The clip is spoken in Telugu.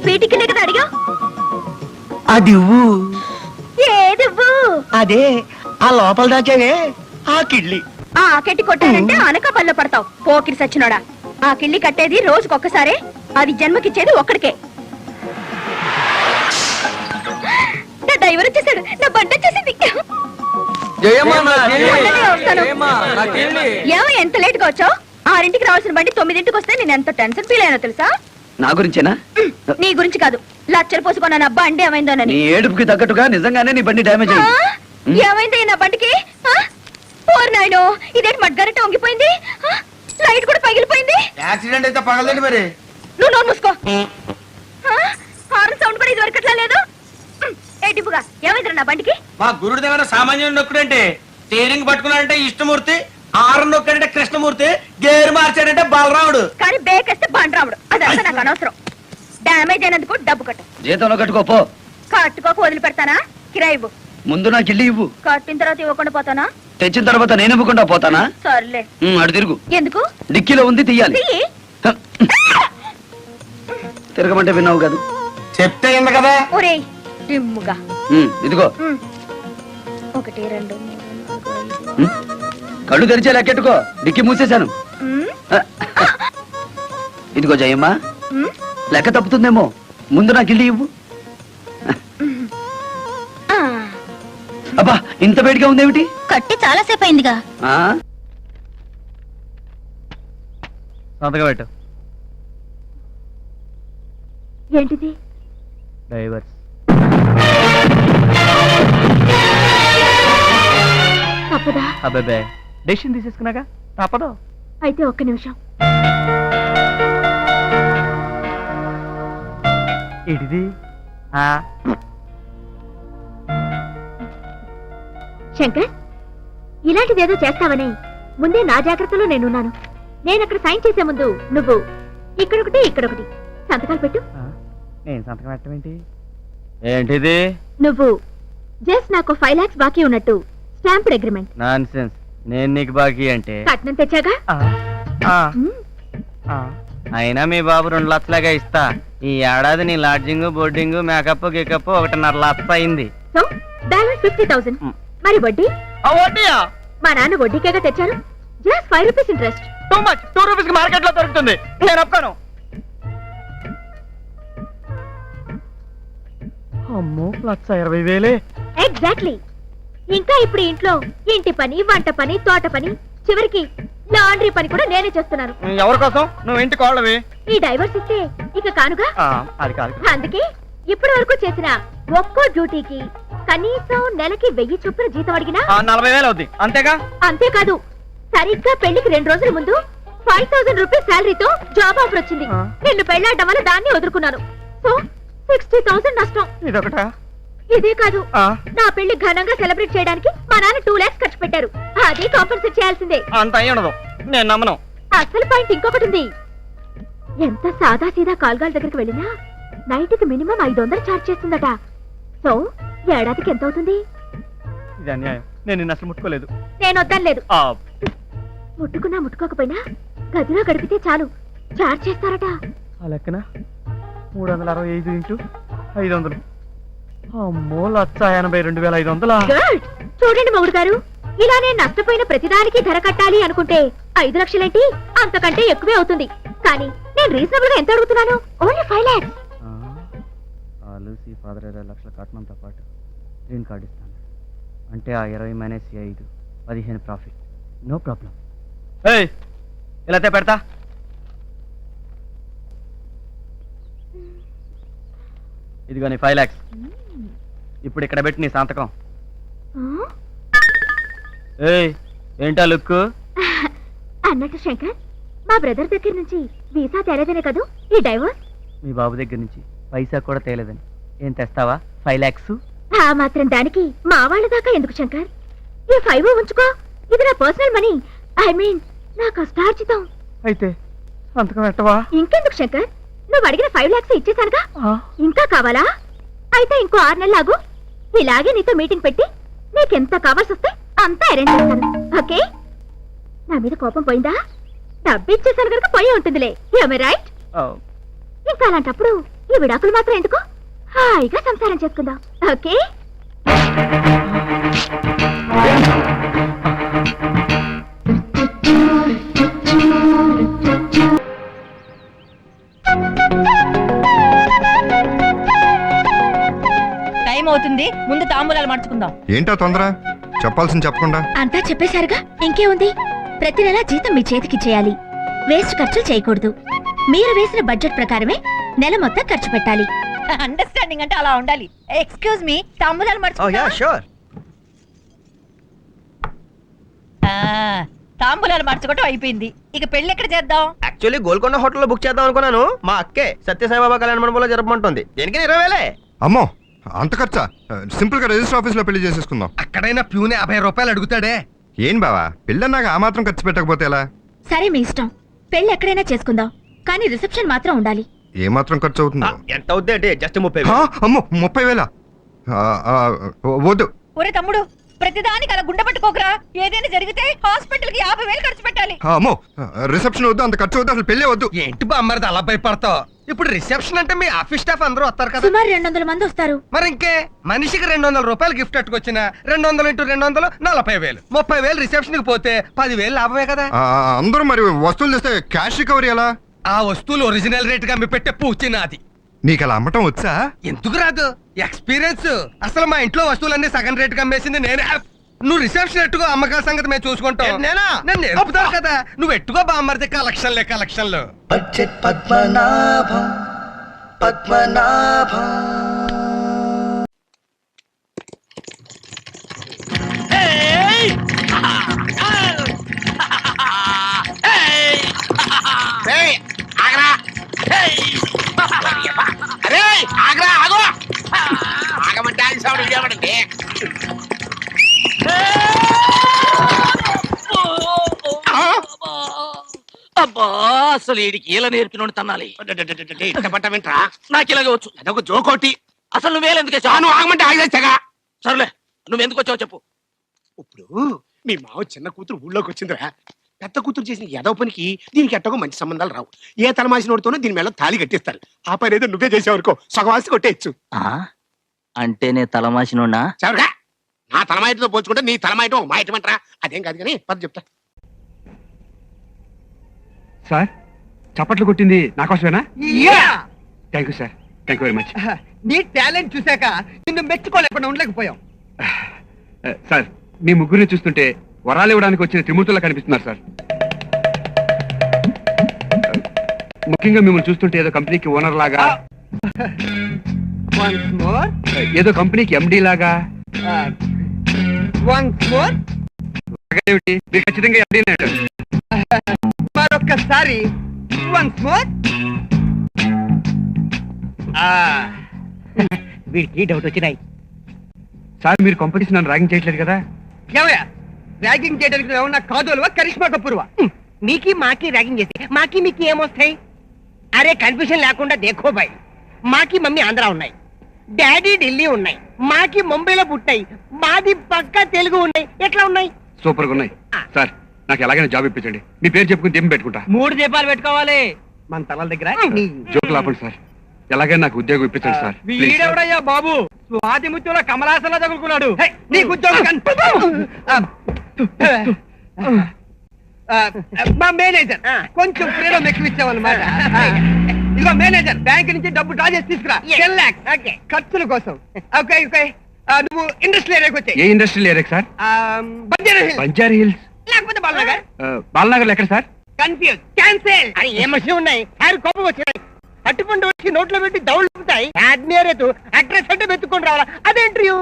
వీటికి కదా అడిగా అదివ్వు. ఏదివ్వు? అదే ఆ లోపల దాచావే ఆ కిళ్ళి. ఆ కెట్టి కొట్టానంటే అనకాపల్లో పడతావు పోకిరి సచ్చినోడా. ఆ కిళ్ళి కట్టేది రోజుకొక్కసారే, అది జన్మకిచ్చేది ఒక్కడికే. నా డ్రైవర్ వచ్చేసాడు, నా బండి వచ్చేసింది. ఏమో ఎంత లేట్ గా వచ్చావు? 6ంటికి రావాల్సిన బండి 9ంటికి వస్తే నేను ఎంత టెన్షన్ ఫీల్ అయినా తెలుసా? నా గురించేనా? నీ గురించి కాదు, లచ్చలు పోసుకున్నా నా బండి ఏమైందోనని. నీ ఏడుపుకి తగ్గట్టుగా నిజంగానే నీ బండి డ్యామేజ్ అయింది. ఏమైంది నా బండికి? ఓర్ నాయనో, ఇదేంటి మడ్గారంటే వంగిపోయింది, లైట్ కూడా పగిలిపోయింది. యాక్సిడెంట్ అయితే పగలదండి మరి. నువ్వు నోరు మూసుకో. హార్న్ సౌండ్ కూడా ఇది వరకట్లా లేదు. ఏటిపుగా ఏమైందిరా నా బండికి? మా గురుడు దగ్గర సామాన్యుడు నొక్కుడంటే స్టీరింగ్ పట్టుకున్నాడంటే ఇష్టమూర్తి, ఆరు నొక్కాడంటే కృష్ణమూర్తి, గేరు మార్చాడంటే బలరాముడు. కానీ బేకేస్తే బండరాముడు. అదంతా నాకు అనవసరం. డ్యామేజ్ అయినందుకు డబ్బు కట్టు. జీతంలో కట్టుకోపో. కట్టుకోక వదిలిపెడతానా? కిరాయి ఇవ్వు. ముందు నాకు ఇల్లు ఇవ్వు. కట్టిన తర్వాత ఇవ్వకుండా పోతానా? తెచ్చిన తర్వాత నేను ఇవ్వకుండా పోతానా? సర్లే. అటు తిరుగు. ఎందుకు? డిక్కీలో ఉంది, తీయాలి. చెయ్యి. తిరగమంటే విన్నావు కాదు, చెప్తే ఇంద కదా. ఒరేయ్ దిమ్ముగా. ఇదిగో 1 2 3 4 5. కళ్ళు తెరిచే లెక్కెట్టుకో, డిక్కీ మూసేశాను. ఇదిగో జయమ్మ, లెక్క తప్పుతుందేమో, ముందు నాకు ఇల్లు ఇవ్వు. అబ్బా, ఇంత వేడిగా ఉందేమిటి? కట్టి చాలా సేపు అయిందిగా. సంతకం పెట్టు. ఏంటిది? డైవర్స్. తప్పదా? అబ్బాబే, డెసిషన్ తీసేసుకున్నాక తప్పదు. అయితే ఒక్క నిమిషం. ఏంటిది? శంకర్, ఇలాంటిదేదో చేస్తావని ముందే నా జాగ్రత్తలో నేనున్నాను. నేనక్కడ సైన్ చేసే ముందు నువ్వు ఇక్కడొకటి ఇక్కడొకటి సంతకాలు పెట్టు. నేను సంతకం పెట్టడం ఏంటి? ఏంటిది? నువ్వు జస్ట్ నాకు 5 lakhs బాకీ ఉన్నట్టు స్టాంప్డ్ అగ్రిమెంట్. నాన్సెన్స్. నేను నీకు బాకీ అంటే కట్నం తెచ్చాగా. అయినా మీ బాబు 2 లక్షలాగా ఇస్తా. ఈ ఏడాది నీ లాడ్జింగ్, బోర్డింగ్, మేకప్, గికప్ 1.5 లక్ష అయింది. So balance 50,000. మరి వడ్డీ? మా నాన్న వడ్డీకేగా తెచ్చారు. Just 5 rupees interest. Too much. 2 rupees market లో దొరుకుతుంది, నేను ఒప్పుకోను. అమ్మో, 1,20,000. ఎగ్జాక్ట్లీ. ఇంకా ఇప్పుడు ఇంట్లో ఇంటి పని, వంట పని, తోట పని, చివరికి లాండ్రీ పని కూడా నేనే చేస్తున్నాను. ఎవరి కోసం? నువ్వు ఇంటి కోళ్ళవి. ఈ డైవర్స్ ఇస్తే ఇక కానుగా. అది కాదు. అందుకే ఇప్పటి వరకు చేసిన ఒక్కో డ్యూటీకి కనీసం నెలకి 1000 చొప్పున జీతం అడిగినా 40,000 అవుద్ది, అంతేగా? అంతేకాదు, సరిగ్గా పెళ్లికి 2 రోజుల ముందు 5,000 రూపీస్ శాలరీతో జాబ్ ఆఫర్ వచ్చింది. నిన్ను పెళ్లాడడం వల్ల దాన్ని వదులుకున్నాను. సో 60,000 నష్టం. ఇదొకటా? ఇదే కాదు, నా పెళ్లి ఘనంగా సెలబ్రేట్ చేయడానికి మా నాన్న 2 lakhs ఖర్చు పెట్టారు. అది కాంపెన్సేట్ చేయాల్సిందే. అంత అయ్యి ఉండదు, నేను నమ్మను. అసలు పాయింట్ ఇంకొకటి ఉంది. ఎంత సాదా సీదా కాల్గాల దగ్గరికి వెళ్ళినా నైట్కి మినిమం 500 ఛార్జ్ చేస్తుందట. సో ఏడాదికి ఎంత అవుతుంది? ఇది అన్యాయం. నేను నిన్ను అసలు ముట్టుకోలేదు. నేను వద్దనలేదు. ముట్టుకున్నా ముట్టుకోకపోయినా గదిలో గడిపితే చాలు ఛార్జ్ చేస్తారట. ఆ లెక్కన 365 ఇంటూ 500. అమ్మో, 1,82,500. చూడండి మొగుడు గారు, ఇలా నేను నష్టపోయిన ప్రతిదానికి ధర కట్టాలి అనుకుంటే 5 లక్షలేంటి, అంతకంటే ఎక్కువే అవుతుంది. కానీ నేను రీజనబుల్ గా ఎంత అడుగుతున్నాను? Only 5 lakhs. లూసీ ఫాదర్ 20 లక్షల కట్నంతో పాటు గ్రీన్ కార్డ్ ఇస్తాను. అంటే ఆ 20 మైనస్ 5 15 ప్రాఫిట్. No problem. ఇలా పెడతా. ఇదిగో నీ 5 lakhs. ఇప్పుడు ఇక్కడ పెట్టి నీ సంతకం. ఏంటా లుక్? అన్నట్టు శంకర్, మా బ్రదర్ దగ్గర నుంచి వీసా తేలేదనే కదూ ఈ డైవర్స్? మీ బాబు దగ్గర నుంచి పైసా కూడా తేలేదని. ఏం తెస్తావా? 5 lakhs. ఆ మాత్రం దానికి మా వాళ్ళ దాకా ఎందుకు శంకర్? ఈ 5 ఉంచుకో, ఇది నా పర్సనల్ మనీ. ఐ మీన్ నా కష్టార్జితం. అయితే సంతకం పెట్టవా? ఇంకెందుకు శంకర్, నువ్వు అడిగిన 5 lakhs ఇచ్చేసానుగా. ఇంకా కావాలా? అయితే ఇంకో 6 నెలలు ఆగు. ఇలాగే నీతో మీటింగ్ పెట్టి నీకెంత కావాల్సి వస్తే అంతా అరేంజ్ చేస్తాను. ఓకే? నా మీద కోపం పోయిందా? డబ్బు ఇచ్చేసాను కనుక పోయి ఉంటుందిలే. రైట్? ఇంకా అలాంటప్పుడు ఈ విడాకులు మాత్రం ఎందుకు, హాయిగా సంసారం చేసుకుందాం. ఓకే? టైం అవుతుంది, ముందు తాంబూలాలు మార్చుకుందాం. ఏంటా తొందర? చెప్పాల్సింది చెప్పకుండా. అంతా చెప్పేశారుగా, ఇంకేముంది? ప్రతి నెలా జీతం మీ చేతికి చేయాలి, వేస్ట్ ఖర్చులు చేయకూడదు. మీరు వేసిన బడ్జెట్ ప్రకారమే నెల మొత్తం ఖర్చు పెట్టాలి. అండర్స్టాండింగ్ అంటే అలా ఉండాలి. ఎక్స్క్యూజ్ మీ, తాంబూలాలు మార్చుకుందాం. తాంబూలాలు మార్చుకోవటం అయిపోయింది. ఇక పెళ్లి ఎక్కడ చేద్దాం? యాక్చువల్లీ గోల్కొండ హోటల్లో బుక్ చేద్దాం అనుకున్నాను. మా అక్కే సత్యసాయిబాబా కళ్యాణ మండపంలో జరపమంటుంది. దేనికి 20,000? అమ్మో అంత ఖర్చా? సింపుల్ గా రిజిస్టర్ ఆఫీస్ లో పెళ్లి చేసేసుకుందాం. అక్కడైనా ప్యూనే 50 రూపాయలు అడుగుతాడే. ఏం బావా, పెళ్ళన్నాక ఆ మాత్రం ఖర్చు పెట్టకపోతే ఎలా? సరే మీ ఇష్టం, పెళ్లి ఎక్కడైనా చేసుకుందాం, కానీ రిసెప్షన్ మాత్రం ఉండాలి. ఏ మాత్రం ఖర్చు అవుతుందో? ఎంత అవుద్ది అంటే జస్ట్ 30,000. అమ్మో 30,000? వద్దు. ఒరే తమ్ముడు, ప్రతిదానికి అలా గుండె పట్టుకోకరా. ఏదైనా జరిగితే హాస్పిటల్ కి 50,000 ఖర్చు పెట్టాలి. అమ్మో రిసెప్షన్ వద్దు, అంత ఖర్చు వద్దు, అసలు పెళ్ళే వద్దు. ఏంటి బామ్మరిది అలా భయపడతావు? ఇప్పుడు రిసెప్షన్ అంటే మీ ఆఫీస్ స్టాఫ్ అందరూ వస్తారు కదా. సుమారు 200 మంది వస్తారు. మరి ఇంకే మనిషికి 200 రూపాయలు గిఫ్ట్ అట్టుకొచ్చిన 200 × 200 40,000. 30,000 రిసెప్షన్ కి పోతే 10,000 లాభమే కదా. అందరూ మరి వస్తువులు తెస్తే క్యాష్ రికవరీ ఎలా? ఆ వస్తువులు ఒరిజినల్ రేట్ గా మీ పెట్టే పూచి నాది. నీకు అలా అమ్మటం వచ్చా? ఎందుకు రాదు? ఎక్స్పీరియన్స్. అసలు మా ఇంట్లో వస్తువులన్నీ సగం రేట్ గా అమ్మేసింది నేనే. నువ్వు రిసెప్షన్ ఎట్టుకో, అమ్మకాల సంగతి మేము చూసుకుంటాం. నేను నేర్పుతాను కదా, నువ్వు ఎట్టుకో బామ్మరిది. కలెక్షన్లు బడ్జెట్ పద్మనాభం పద్మనాభం. అబ్బా, అసలు వీడికి ఇలా నేర్పినోడు తన్నాలి. వింటరా, నాకు ఇలాగే వచ్చు. అదొక జోకోటి. అసలు నువ్వేందుకు నువ్వు ఆగమంటే ఆగేచ్చగా. సర్లే, నువ్వెందుకు వచ్చావు చెప్పు. ఇప్పుడు మీ మావ చిన్న కూతురు ఊళ్ళోకి వచ్చిందిరా. పెద్ద కూతురు చేసిన ఏదో పనికి దీనికి ఎట్టగో మంచి సంబంధాలు రావు. ఏ తలమాసినోడితోనో దీని మీద తాళి కట్టిస్తారు. ఆ పని ఏదో నువ్వే చేసేవనుకో, సగవాసి కొట్టేయచ్చు. అంటే నే తలమాసినోడా? సరేగా, నా తలమాయటతో పోల్చుకుంటే నీ తలమాయటం ఒక మాయటమంటరా. అదేం కాదు కానీ పద చెప్తా. సార్, చప్పట్లు కొట్టింది నా కోసమేనా? Thank you sir, thank you very much. నీ టాలెంట్ చూసాక నిన్ను మెచ్చుకోలేకుండా ఉండలేకపోయాం. సార్, మీ ముగ్గురిని చూస్తుంటే వరాలు ఇవ్వడానికి వచ్చిన త్రిమూర్తులా కనిపిస్తున్నారు సార్. ముఖ్యంగా మిమ్మల్ని చూస్తుంటే ఏదో కంపెనీకి ఓనర్ లాగా, ఏదో కంపెనీకి ఎండి లాగా. ఏమిటి, మీరు ఖచ్చితంగా ఎండి మరొక్కసారి వన్స్ మోర్. వీడికి డౌట్ వచ్చినాయి సార్. మీరు కాంపిటీషన్ నన్ను ర్యాగింగ్ చేయట్లేదు కదా? ఏమయ్యా, ర్యాగింగ్ చేయడానికి ఏమన్నా కాదోలువా కరిష్మా కపూర్వా? మీకి మాకి ర్యాగింగ్ చేసి మాకి మీకు ఏమొస్తాయి? అరే కన్ఫ్యూజన్ లేకుండా దేఖో భాయ్, మాకి మమ్మీ ఆంధ్ర ఉన్నాయి, డాడీ ఢిల్లీ ఉన్నాయి, మాకి ముంబైలో పుట్టాయి, మాది పక్కా తెలుగు ఉన్నాయి. ఎట్లా ఉన్నాయి? సూపర్ గా ఉన్నాయి సార్. నాకు ఎలాగైనా జాబ్ ఇప్పించండి. మీ పేరు చెప్పుకుని దీపం పెట్టుకుంటా. 3 దీపాలు పెట్టుకోవాలి మన తలల దగ్గర. జోకులు ఆపండి సార్. ఎలాగైనా నాకు ఉద్యోగం ఇప్పించండి సార్. వీడెవడయ్యా బాబు, స్వాతి ముత్యంలో కమలాసలా తగులుకున్నాడు. నీకు ఉద్యోగం మా మేనేజర్ కొంచెం ఫ్రీడమ్ ఎక్కువ ఇచ్చామన్నమాట. ఇదిగో మేనేజర్, బ్యాంక్ నుంచి డబ్బు డ్రా చేసి తీసుకురా. 10 lakhs ఖర్చుల కోసం. ఓకే ఓకే, నువ్వు ఇండస్ట్రియల్ ఏరియాకి వచ్చాయి. ఏ industrial area sir? Banjara Hills లేకపోతే బాలనగర్. బాలనగర్ ఎక్కడ సార్? Confuse, cancel. అరే ఏ మనిషి ఉన్నాయి, హ్యారు కోపం వచ్చినాయి. అట్టుపండు వచ్చి నోట్లో పెట్టి దౌడుతాయి. అడ్మిరేతు అడ్రస్ అంటే వెతుక్కొని రావాలా? అదే ఇంటర్వ్యూ.